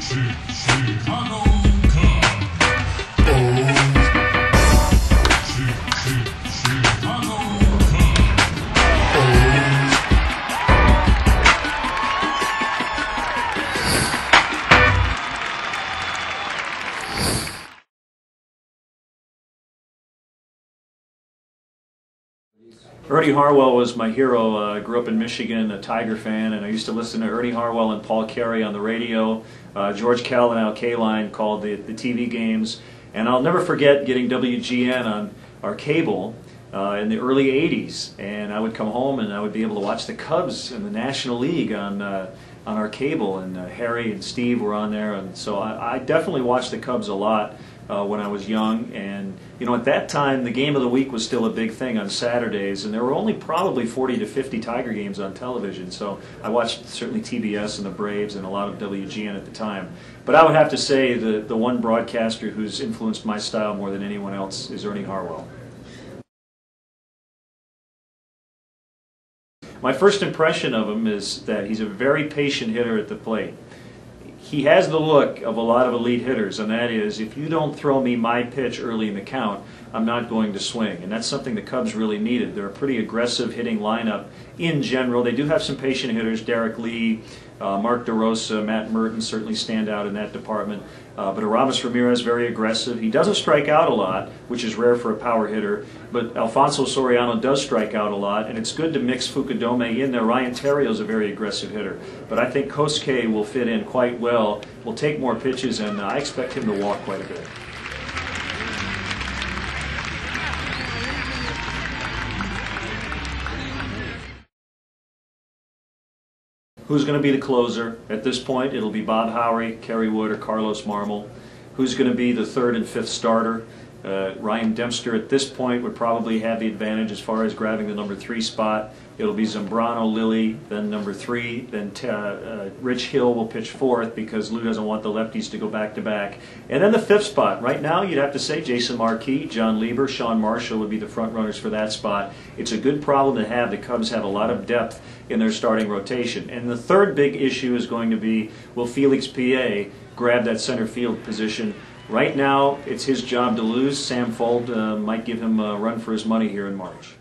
Chicago Ernie Harwell was my hero. I grew up in Michigan, a Tiger fan, and I used to listen to Ernie Harwell and Paul Carey on the radio. George Kell and Al Kaline called the TV games. And I'll never forget getting WGN on our cable in the early 80s. And I would come home and I would be able to watch the Cubs in the National League on our cable. And Harry and Steve were on there. And so I definitely watched the Cubs a lot when I was young. And you know, at that time, the game of the week was still a big thing on Saturdays, and there were only probably 40 to 50 Tiger games on television. So I watched certainly TBS and the Braves and a lot of WGN at the time. But I would have to say the one broadcaster who's influenced my style more than anyone else is Ernie Harwell. My first impression of him is that he's a very patient hitter at the plate. He has the look of a lot of elite hitters, and that is, if you don't throw me my pitch early in the count, I'm not going to swing. And that's something the Cubs really needed. They're a pretty aggressive hitting lineup in general. They do have some patient hitters. Derek Lee, Mark DeRosa, Matt Merton certainly stand out in that department. But Aramis Ramirez, very aggressive. He doesn't strike out a lot, which is rare for a power hitter. But Alfonso Soriano does strike out a lot, and it's good to mix Fukudome in there. Ryan Terrio's a very aggressive hitter. But I think Kosuke will fit in quite well, will take more pitches, and I expect him to walk quite a bit. Who's going to be the closer? At this point, it'll be Bob Howery, Kerry Wood, or Carlos Marmol. Who's going to be the third and fifth starter? Ryan Dempster at this point would probably have the advantage as far as grabbing the number 3 spot. It'll be Zambrano, Lilly, then number 3, then Rich Hill will pitch 4th because Lou doesn't want the lefties to go back-to-back. And then the 5th spot. Right now, you'd have to say Jason Marquis, John Lieber, Sean Marshall would be the front runners for that spot. It's a good problem to have. The Cubs have a lot of depth in their starting rotation. And the third big issue is going to be, will Felix P.A. grab that center field position? Right now, it's his job to lose. Sam Fuld might give him a run for his money here in March.